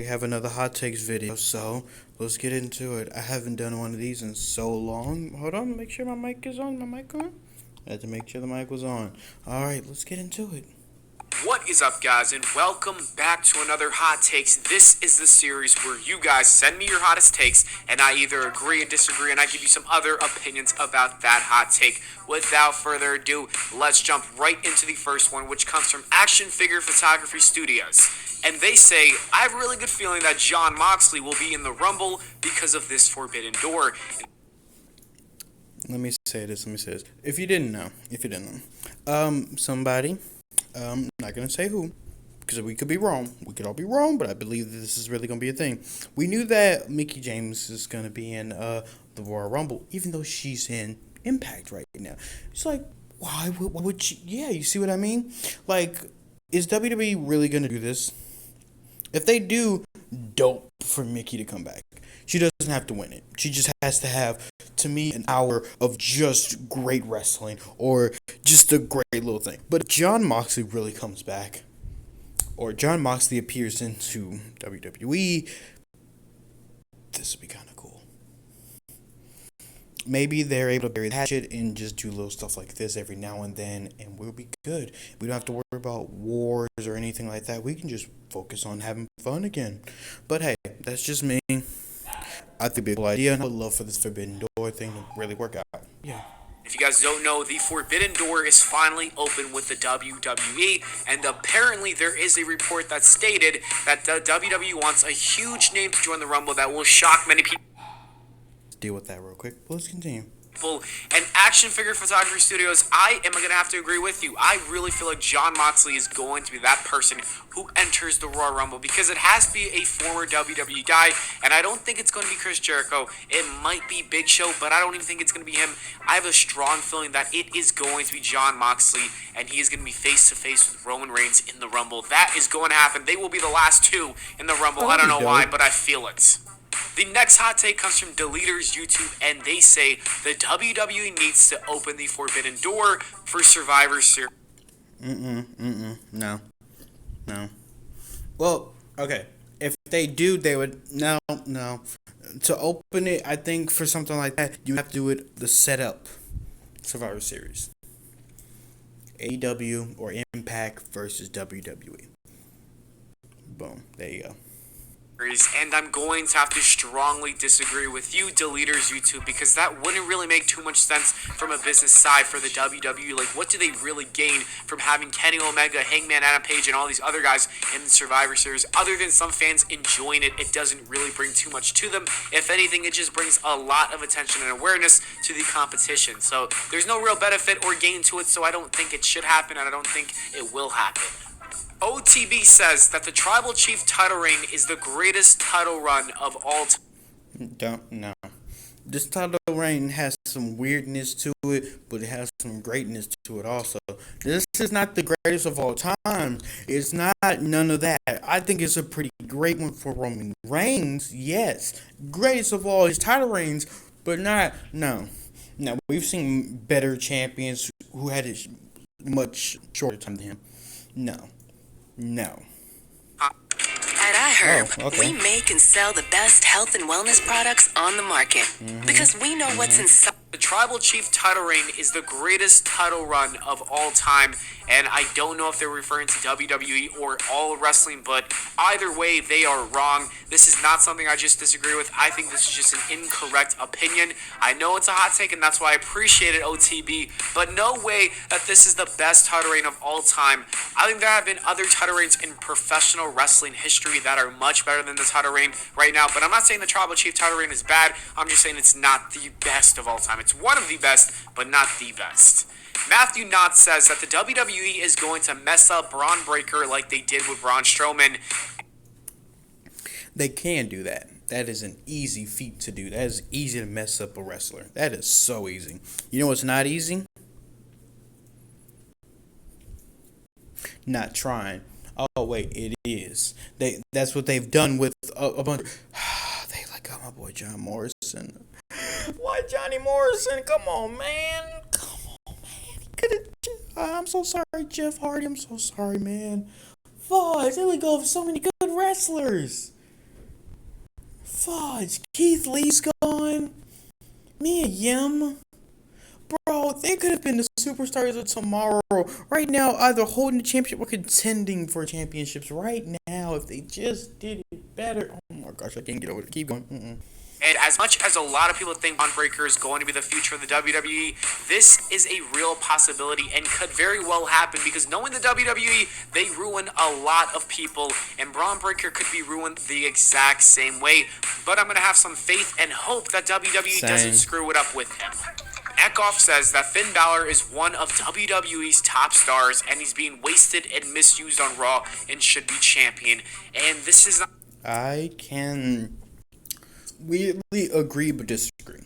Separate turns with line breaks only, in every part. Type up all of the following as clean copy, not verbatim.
have another hot takes video, so let's get into it. I haven't done one of these in so long. Hold on, make sure my mic is on. My mic on? I had to make sure the mic was on. Alright, let's get into it.
What is up, guys, and welcome back to another Hot Takes. This is the series where you guys send me your hottest takes, and I either agree or disagree, and I give you some other opinions about that hot take. Without further ado, let's jump right into the first one, which comes from Action Figure Photography Studios. And they say, I have a really good feeling that Jon Moxley will be in the Rumble because of this forbidden door.
Let me say this. If you didn't know, somebody, not gonna say who, because we could be wrong. We could all be wrong, but I believe that this is really gonna be a thing. We knew that Mickie James is gonna be in the Royal Rumble, even though she's in Impact right now. It's like, why would she? Yeah, you see what I mean? Like, is WWE really gonna do this? If they do, dope for Mickie to come back. She doesn't have to win it. She just has to have, to me, an hour of just great wrestling or just a great little thing. But if Jon Moxley really comes back, or Jon Moxley appears into WWE, this would be kind of cool. Maybe they're able to bury the hatchet and just do little stuff like this every now and then, and we'll be good. We don't have to worry about wars or anything like that. We can just focus on having fun again. But hey, that's just me. I think it'd be a cool idea, and I would love for this Forbidden Door thing to really work out. Yeah.
If you guys don't know, the Forbidden Door is finally open with the WWE, and apparently there is a report that stated that the WWE wants a huge name to join the Rumble that will shock many people.
Let's deal with that real quick. Let's continue.
And Action Figure Photography Studios, I am going to have to agree with you. I really feel like Jon Moxley is going to be that person who enters the Royal Rumble because it has to be a former WWE guy, and I don't think it's going to be Chris Jericho. It might be Big Show, but I don't even think it's going to be him. I have a strong feeling that it is going to be Jon Moxley, and he is going to be face-to-face with Roman Reigns in the Rumble. That is going to happen. They will be the last two in the Rumble. I don't know why, but I feel it. The next hot take comes from Deleters YouTube, and they say the WWE needs to open the Forbidden Door for Survivor Series.
No. Well, okay. If they do, they would. No. To open it, I think for something like that, you have to do it the setup Survivor Series. AEW or Impact versus WWE. Boom. There you go.
And I'm going to have to strongly disagree with you, Deleters YouTube, because that wouldn't really make too much sense from a business side for the WWE. Like, what do they really gain from having Kenny Omega, Hangman Adam Page, and all these other guys in the Survivor Series? Other than some fans enjoying it, it doesn't really bring too much to them. If anything, it just brings a lot of attention and awareness to the competition. So there's no real benefit or gain to it, so I don't think it should happen, and I don't think it will happen. OTB says that the Tribal Chief title reign is the greatest title run of all time.
Don't know. This title reign has some weirdness to it, but it has some greatness to it also. This is not the greatest of all time. It's not none of that. I think it's a pretty great one for Roman Reigns. Yes, greatest of all his title reigns, but not no. No, we've seen better champions who had a much shorter time than him. No.
At iHerb, we make and sell the best health and wellness products on the market because we know what's inside.
The Tribal Chief title reign is the greatest title run of all time, and I don't know if they're referring to WWE or all wrestling, but either way, they are wrong. This is not something I just disagree with. I think this is just an incorrect opinion. I know it's a hot take, and that's why I appreciate it, OTB, but no way that this is the best title reign of all time. I think there have been other title reigns in professional wrestling history that are much better than the title reign right now, but I'm not saying the Tribal Chief title reign is bad. I'm just saying it's not the best of all time. It's one of the best, but not the best. Matthew Knott says that the WWE is going to mess up Braun Breaker like they did with Braun Strowman.
They can do that. That is an easy feat to do. That is easy to mess up a wrestler. That is so easy. You know what's not easy? Not trying. Oh wait, it is. That's what they've done with a bunch. They let go my boy John Morrison. Why Johnny Morrison? Come on, man. I'm so sorry, Jeff Hardy. I'm so sorry, man. Fuck, they let go of so many good wrestlers. Fudge, Keith Lee's gone. Mia Yim. Bro, they could have been the superstars of tomorrow. Right now, either holding the championship or contending for championships right now if they just did it better. Oh my gosh, I can't get over it. Keep going.
And as much as a lot of people think Braun Breaker is going to be the future of the WWE, this is a real possibility and could very well happen because knowing the WWE, they ruin a lot of people, and Braun Breaker could be ruined the exact same way. But I'm going to have some faith and hope that WWE doesn't screw it up with him. Eckhoff says that Finn Balor is one of WWE's top stars and he's being wasted and misused on Raw and should be champion. And this is not...
I can weirdly agree but disagree.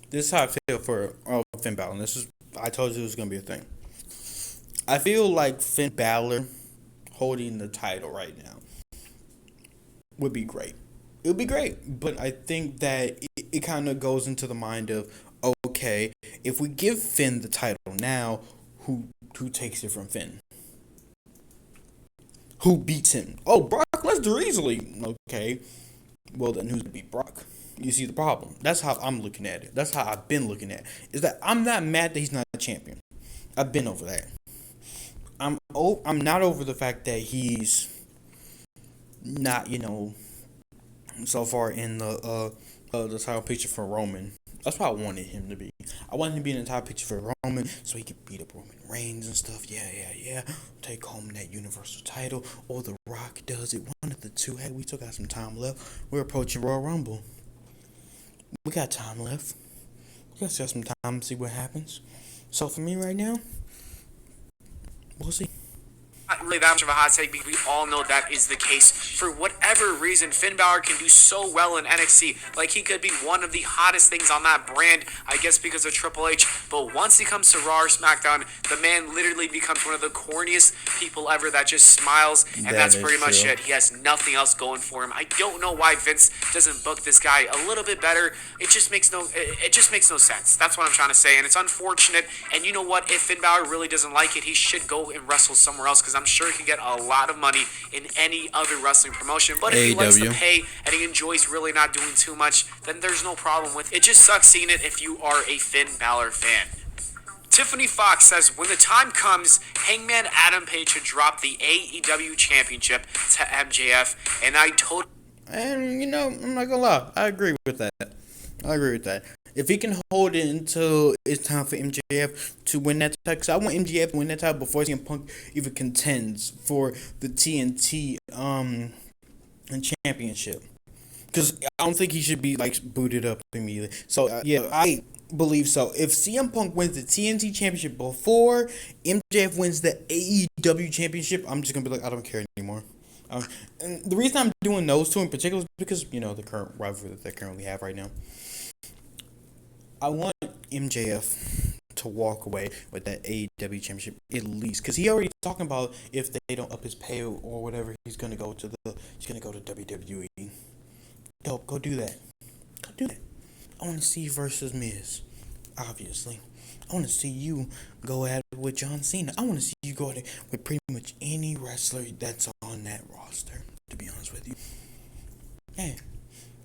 This is how I feel for Finn Balor. I told you it was going to be a thing. I feel like Finn Balor holding the title right now would be great. It would be great, but I think that it kind of goes into the mind of, okay, if we give Finn the title now, who takes it from Finn? Who beats him? Oh, Brock Lesnar easily. Okay, well then who's gonna beat Brock? You see the problem? That's how I'm looking at it. That's how I've been looking at it. Is that I'm not mad that he's not a champion. I've been over that. I'm not over the fact that he's not, so far in the title picture for Roman. That's what I wanted him to be. I wanted him to be in the top picture for Roman so he could beat up Roman Reigns and stuff. Yeah. Take home that Universal title. Or The Rock does it. One of the two. Hey, we still got some time left. We're approaching Royal Rumble. We got time left. We got some time to see what happens. So for me right now, we'll see.
Not really that much of a hot take because we all know that is the case. For whatever reason, Finn Balor can do so well in NXT. Like, he could be one of the hottest things on that brand, I guess because of Triple H. But once he comes to Raw or SmackDown, the man literally becomes one of the corniest people ever that just smiles. And that's pretty much it. He has nothing else going for him. I don't know why Vince doesn't book this guy a little bit better. It just makes no sense. That's what I'm trying to say. And it's unfortunate. And you know what? If Finn Balor really doesn't like it, he should go and wrestle somewhere else because I'm sure he can get a lot of money in any other wrestling promotion. But if he likes to pay and he enjoys really not doing too much, then there's no problem with it. It just sucks seeing it if you are a Finn Balor fan. Tiffany Fox says, when the time comes, Hangman Adam Page should drop the AEW Championship to MJF. And I totally...
And, I'm not gonna lie. I agree with that. If he can hold it until it's time for MJF to win that title, because I want MJF to win that title before CM Punk even contends for the TNT championship. Because I don't think he should be booted up immediately. So yeah, I believe so. If CM Punk wins the TNT championship before MJF wins the AEW championship, I'm just gonna be like, I don't care anymore. And the reason I'm doing those two in particular is because the current rivalry that they currently have right now. I want MJF to walk away with that AEW championship at least, because he already talking about if they don't up his pay or whatever, he's gonna go to WWE. Go do that. I want to see you versus Miz, obviously. I want to see you go at it with John Cena. I want to see you go at it with pretty much any wrestler that's on that roster, to be honest with you. Hey,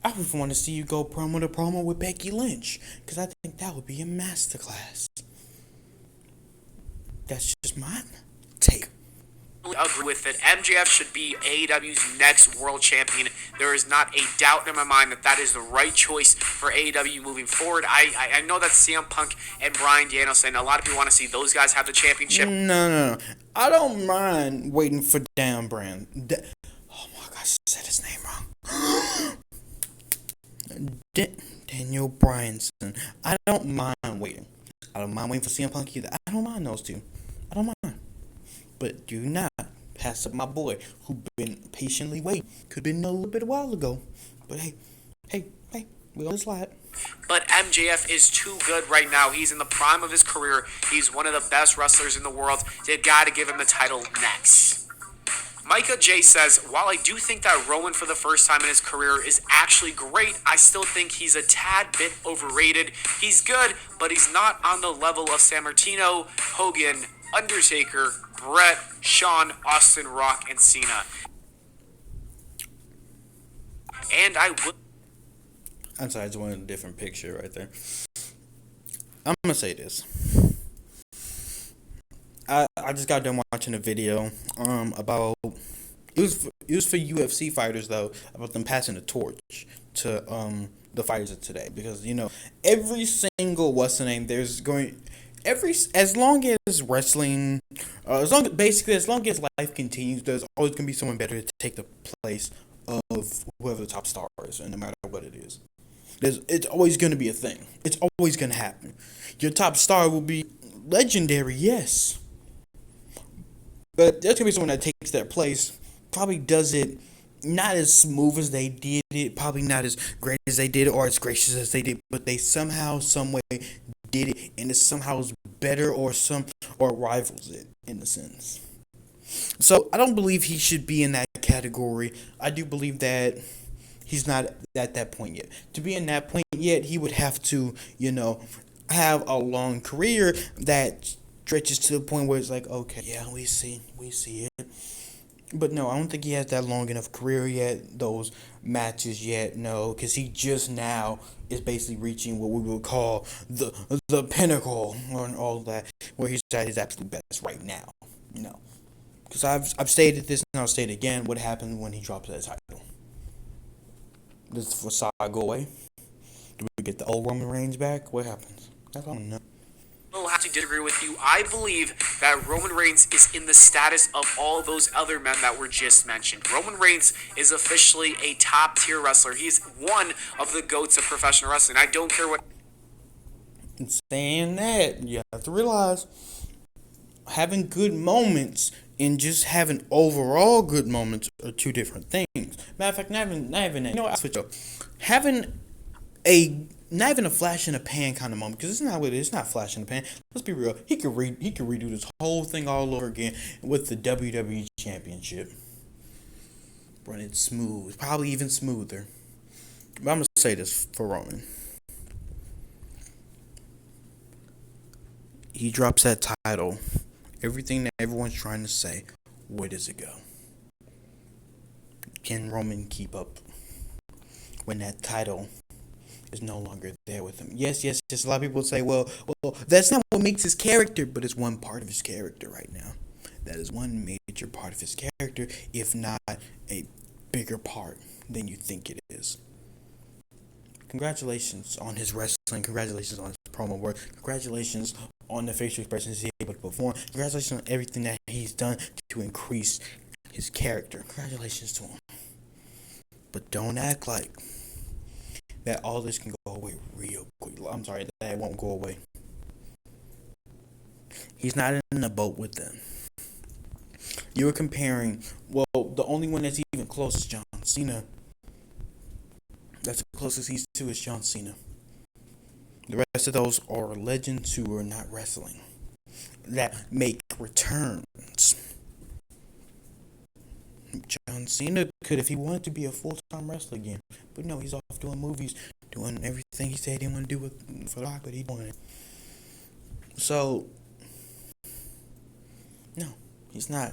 I would want to see you go promo to promo with Becky Lynch, because I think that would be a masterclass. That's just my take.
Agree with it. MJF should be AEW's next world champion. There is not a doubt in my mind that is the right choice for AEW moving forward. I know that CM Punk and Bryan Danielson, a lot of people want to see those guys have the championship.
No. I don't mind waiting for Dan Brand. Oh my gosh, I said his name wrong. Daniel Bryanson. I don't mind waiting. I don't mind waiting for CM Punk either. I don't mind those two. I don't mind. But do not pass up my boy who been patiently waiting. Could have been a little bit a while ago. But hey, we on the slide.
But MJF is too good right now. He's in the prime of his career. He's one of the best wrestlers in the world. They've got to give him the title next. Micah J says, while I do think that Rowan for the first time in his career is actually great, I still think he's a tad bit overrated. He's good, but he's not on the level of Sammartino, Hogan, Undertaker, Brett, Shawn, Austin, Rock, and Cena. And I would...
I'm sorry, I just wanted a different picture right there. I'm gonna say this. I just got done watching a video about it was for UFC fighters though, about them passing the torch to the fighters of today, because every single what's the name there's going every as long as wrestling as long as life continues, there's always gonna be someone better to take the place of whoever the top star is, and no matter what it is. It's always going to be a thing. It's always going to happen. Your top star will be legendary, yes. But there's going to be someone that takes their place, probably does it not as smooth as they did it, probably not as great as they did it, or as gracious as they did, but they somehow, some way did it, and it somehow is better, or rivals it, in a sense. So, I don't believe he should be in that category. I do believe that he's not at that point yet. To be in that point yet, he would have to, have a long career that stretches to the point where it's like, okay, yeah, we see it. But no, I don't think he has that long enough career yet, those matches yet, no, because he just now is basically reaching what we would call the pinnacle and all that, where he's at his absolute best right now, Because I've stated this and I'll state it again, what happened when he drops that title. Does the facade go away? Do we get the old Roman Reigns back? What happens? I don't know.
I will have to disagree with you. I believe that Roman Reigns is in the status of all those other men that were just mentioned. Roman Reigns is officially a top tier wrestler. He's one of the GOATs of professional wrestling. I don't care what.
In saying that, you have to realize having good moments and just having overall good moments are two different things. Matter of fact, not even that. I switch up. Having not even a flash in the pan kind of moment, because it's not what it is. It's not flash in the pan. Let's be real. He could redo this whole thing all over again with the WWE Championship. Run it smooth, probably even smoother. But I'm gonna say this for Roman. He drops that title. Everything that everyone's trying to say, where does it go? Can Roman keep up when that title is no longer there with him? Yes. A lot of people say, well, that's not what makes his character, but it's one part of his character right now. That is one major part of his character, if not a bigger part than you think it is. Congratulations on his wrestling. Congratulations on his promo work. Congratulations on the facial expressions he's able to perform. Congratulations on everything that he's done to increase his character. Congratulations to him. But don't act like that all this can go away real quick. I'm sorry, that it won't go away. He's not in a boat with them. You're comparing, well, the only one that's even close is John Cena. That's the closest he's to is John Cena. The rest of those are legends who are not wrestling, that make returns. John Cena could, if he wanted to, be a full-time wrestler again. But no, he's off doing movies, doing everything he said he didn't want to do for the rock, but he's doing it. So, no, he's not.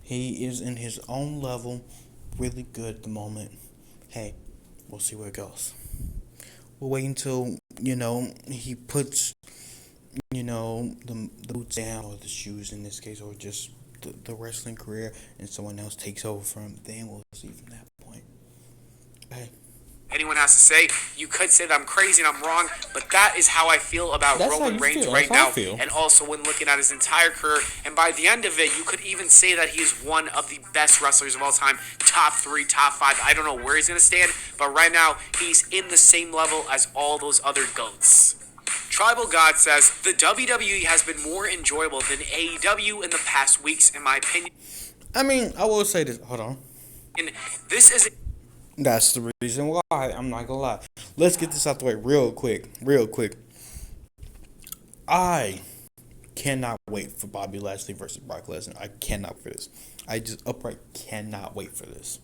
He is in his own level, really good at the moment. Hey, we'll see where it goes. We'll wait until, he puts, the boots down, or the shoes in this case, or just the wrestling career, and someone else takes over from him. Then we'll see from that point. Hey.
Anyone has to say, you could say that I'm crazy and I'm wrong, but that is how I feel about Roman Reigns right now, and also when looking at his entire career. And by the end of it, you could even say that he is one of the best wrestlers of all time, top 3, top 5. I don't know where he's going to stand, but right now, he's in the same level as all those other GOATs. Tribal God says, the WWE has been more enjoyable than AEW in the past weeks, in my opinion.
I mean, I will say this. Hold on.
And this is...
That's the reason why. I'm not gonna lie. Let's get this out the way real quick. I cannot wait for Bobby Lashley versus Brock Lesnar. I cannot for this. I just upright cannot wait for this.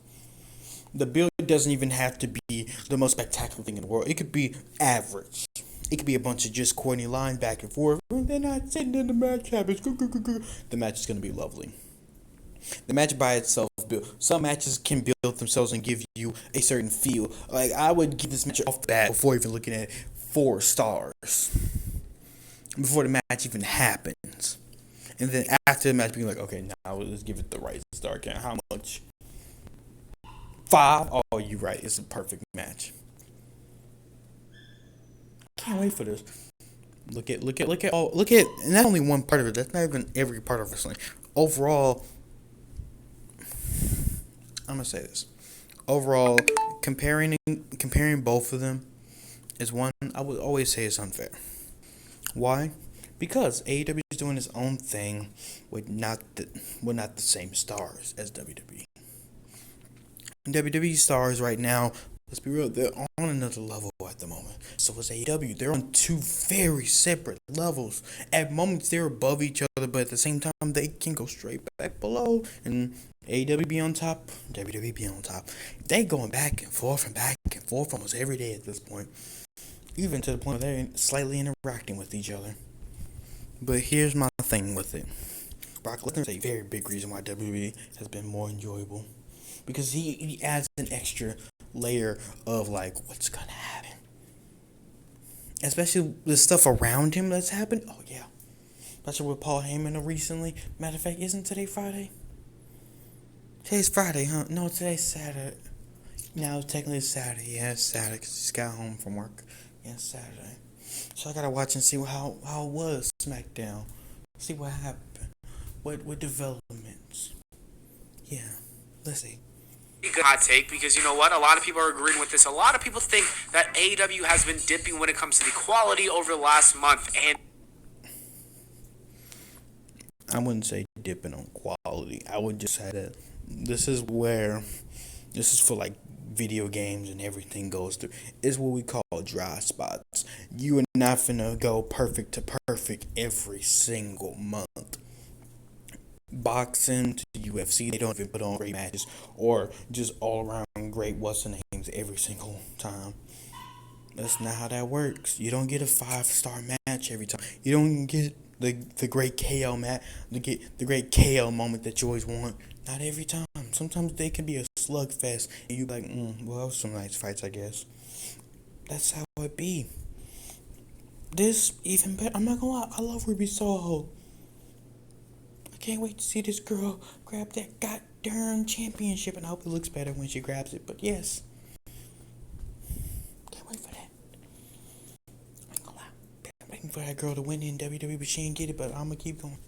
The build doesn't even have to be the most spectacular thing in the world. It could be average. It could be a bunch of just corny lines back and forth. And then I said then the match happens. The match is gonna be lovely. The match by itself, some matches can build themselves and give you a certain feel. Like, I would give this match off the bat before even looking at 4 stars. Before the match even happens. And then after the match, being like, okay, now let's give it the right star count. How much? 5? Oh, you're right. It's a perfect match. Can't wait for this. Look at, and that's only one part of it. That's not even every part of wrestling. Overall, I'm gonna say this. Overall, comparing both of them is one I would always say is unfair. Why? Because AEW is doing its own thing with not the same stars as WWE. WWE stars right now, let's be real, they're on another level at the moment. So is AEW. They're on 2 very separate levels. At moments they're above each other, but at the same time they can go straight back below. And AEW be on top, WWE be on top. They going back and forth almost every day at this point. Even to the point where they're slightly interacting with each other. But here's my thing with it. Brock Lesnar is a very big reason why WWE has been more enjoyable. Because he adds an extra layer of, like, what's gonna happen. Especially the stuff around him that's happened. Oh, yeah. Especially with Paul Heyman recently. Matter of fact, isn't today Friday? Today's Friday, huh? No, today's Saturday. No, technically it's Saturday. Yeah, it's Saturday because he just got home from work. Yeah, it's Saturday. So I gotta watch and see how it was SmackDown. See what happened. What developments. Yeah, let's see.
Good hot take, because you know what? A lot of people are agreeing with this. A lot of people think that AEW has been dipping when it comes to the quality over the last month, and
I wouldn't say dipping on quality. I would just say that this is for like video games and everything goes through. It's what we call dry spots. You are not finna go perfect to perfect every single month. Boxing to UFC, they don't even put on great matches or just all around great what's the names every single time. That's not how that works. You don't get a 5-star match every time. You don't get the great KO match, the great KO moment that you always want. Not every time. Sometimes they can be a slugfest, and you be like, well, some nice fights, I guess. That's how it be. This even better. I'm not gonna lie. I love Ruby Soho. I can't wait to see this girl grab that goddamn championship, and I hope it looks better when she grabs it. But yes, can't wait for that. I ain't gonna lie. I'm waiting for that girl to win in WWE, but she ain't get it. But I'm gonna keep going.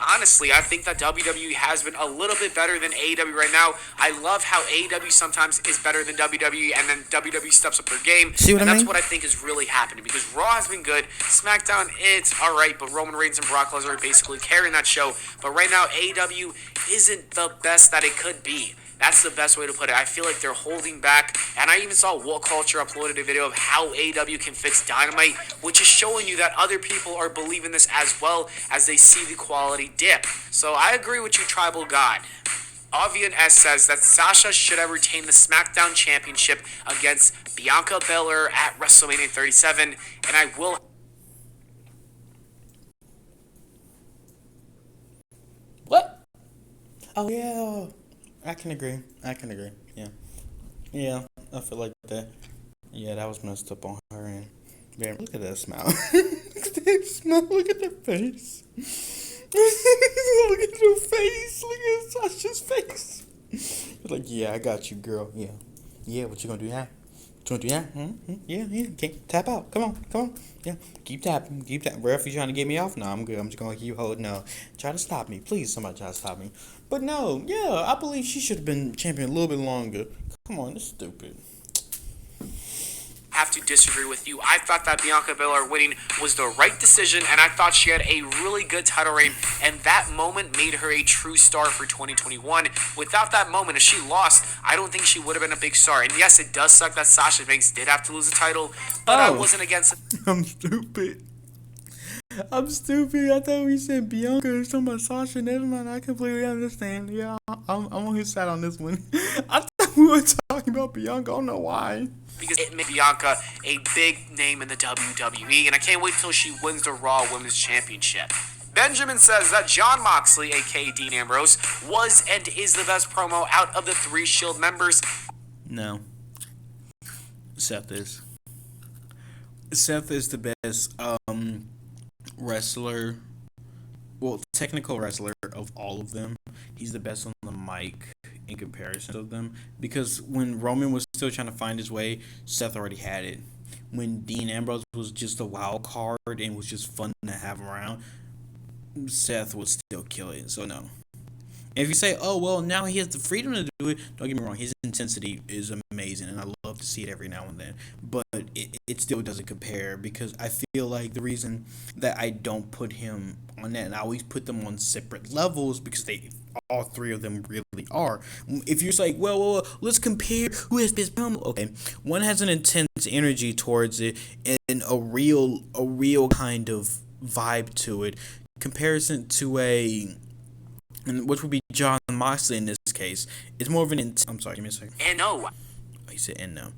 honestly, I think that WWE has been a little bit better than AEW right now. I love how AEW sometimes is better than WWE, and then WWE steps up their game.
See what I mean?
That's what I think is really happening, because Raw has been good. SmackDown, it's alright, but Roman Reigns and Brock Lesnar are basically carrying that show. But right now, AEW isn't the best that it could be. That's the best way to put it. I feel like they're holding back. And I even saw What Culture uploaded a video of how AEW can fix Dynamite, which is showing you that other people are believing this as well as they see the quality dip. So I agree with you, Tribal God. Avian S says that Sasha should have retained the SmackDown Championship against Bianca Belair at WrestleMania 37. And I will...
What? Oh, yeah. I can agree. Yeah. Yeah, I feel like that. Yeah, that was messed up on her end. Man, look at that smile. Look at that smile. Look at her face. Look at her face. Look at Sasha's face. Like, yeah, I got you, girl. Yeah. Yeah, what you gonna do now? What you gonna do now? Yeah. Okay. Tap out. Come on. Yeah. Keep tapping. Ref, you trying to get me off? No, I'm good. I'm just gonna keep holding. No. Try to stop me. Please, somebody try to stop me. But no, yeah, I believe she should have been champion a little bit longer. Come on, it's stupid.
Have to disagree with you. I thought that Bianca Belair winning was the right decision, and I thought she had a really good title reign, and that moment made her a true star for 2021. Without that moment, if she lost, I don't think she would have been a big star. And yes, it does suck that Sasha Banks did have to lose the title, but I wasn't against it.
I'm stupid. I thought we said Bianca or something about Sasha. Never mind. I completely understand. Yeah, I'm on his side on this one. I thought we were talking about Bianca. I don't know why.
Because it made Bianca a big name in the WWE, and I can't wait till she wins the Raw Women's Championship. Benjamin says that Jon Moxley, aka Dean Ambrose, was and is the best promo out of the 3 Shield members.
No. Seth is. Seth is the best wrestler, well, technical wrestler of all of them. He's the best on the mic in comparison of them, because when Roman was still trying to find his way, Seth already had it. When Dean Ambrose was just a wild card and was just fun to have around, Seth would still kill it. So no. And if you say, oh, well, now he has the freedom to do it, don't get me wrong, his intensity is amazing, and I love to see it every now and then. But it still doesn't compare, because I feel like the reason that I don't put him on that, and I always put them on separate levels, because all 3 of them really are. If you're like, well, let's compare who has best promo. Okay, one has an intense energy towards it and a real kind of vibe to it. Comparison to which would be Jon Moxley in this case. It's more of an I'm sorry, give me a second.
And no.
Oh, you said and no.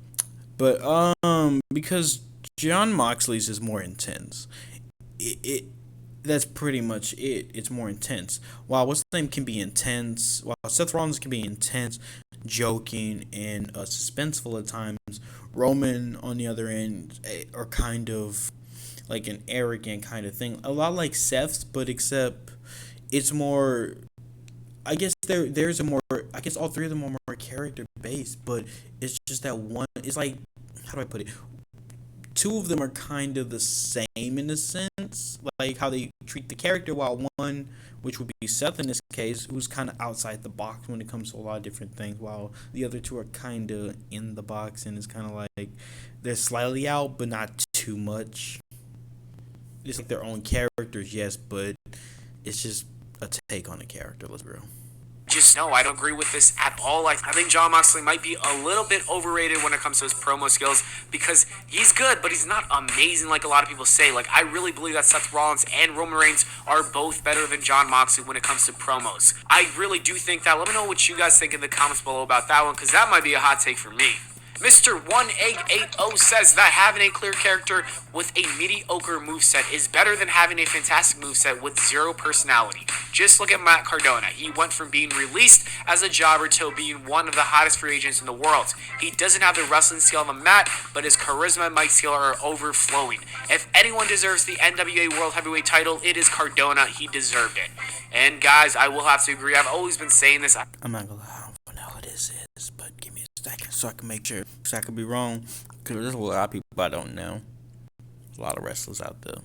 But because Jon Moxley's is more intense. That's pretty much it. It's more intense. While what's the name can be intense, while Seth Rollins can be intense, joking, and suspenseful at times, Roman on the other end are kind of like an arrogant kind of thing. A lot like Seth's, but except it's more. I guess there's a more. I guess all 3 of them are more character based, but it's just that one. It's like, how do I put it? 2 of them are kind of the same in a sense, like how they treat the character, while one, which would be Seth in this case, who's kind of outside the box when it comes to a lot of different things, while the other 2 are kind of in the box, and it's kind of like they're slightly out, but not too much. It's like their own characters, yes, but it's just a take on a character, let's be real.
Just no, I don't agree with this at all. I think Jon Moxley might be a little bit overrated when it comes to his promo skills, because he's good, but he's not amazing like a lot of people say. Like, I really believe that Seth Rollins and Roman Reigns are both better than Jon Moxley when it comes to promos. I really do think that. Let me know what you guys think in the comments below about that one, because that might be a hot take for me. Mr. 1880 says that having a clear character with a mediocre moveset is better than having a fantastic moveset with 0 personality. Just look at Matt Cardona. He went from being released as a jobber to being one of the hottest free agents in the world. He doesn't have the wrestling skill on the mat, but his charisma and mic skill are overflowing. If anyone deserves the NWA World Heavyweight title, it is Cardona. He deserved it. And guys, I will have to agree. I've always been saying this.
I'm not gonna lie, I don't know who this is, but give me a second so I can make sure, because I could be wrong, because there's a lot of people I don't know. There's a lot of wrestlers out there.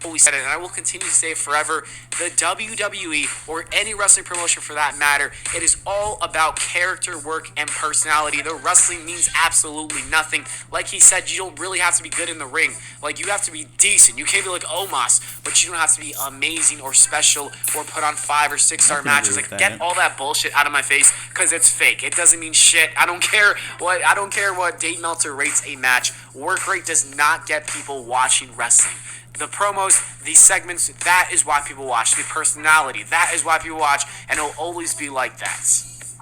Always said it, and I will continue to say it forever. The WWE, or any wrestling promotion for that matter, it is all about character work and personality. The wrestling means absolutely nothing. Like he said, you don't really have to be good in the ring. Like, you have to be decent. You can't be like Omos, but you don't have to be amazing or special or put on 5 or 6 star matches. Like, get all that bullshit out of my face, because it's fake. It doesn't mean shit. I don't care what Dave Meltzer rates a match. Work rate does not get people watching wrestling. The promos, the segments, that is why people watch. The personality, that is why people watch, and it'll always be like that.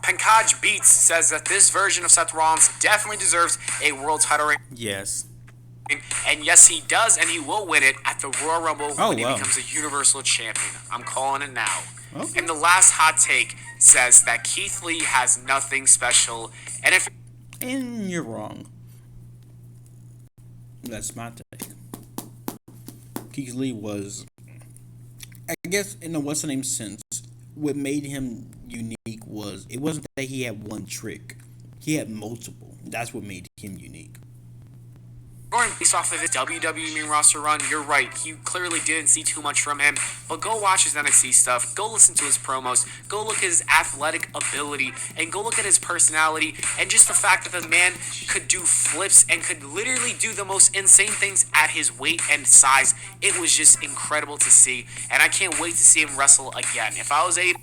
Pankaj Beats says that this version of Seth Rollins definitely deserves a world title reign.
Yes.
And yes, he does, and he will win it at the Royal Rumble when he
wow.
becomes a Universal Champion. I'm calling it now.
Okay.
And the last hot take says that Keith Lee has nothing special,
And you're wrong. That's my take. Keith Lee was, I guess, in a what's the name sense, what made him unique was, it wasn't that he had one trick. He had multiple. That's what made him unique.
Going based off of his WWE main roster run, you're right. You clearly didn't see too much from him, but go watch his NXT stuff. Go listen to his promos. Go look at his athletic ability, and go look at his personality, and just the fact that the man could do flips and could literally do the most insane things at his weight and size. It was just incredible to see, and I can't wait to see him wrestle again. If I was a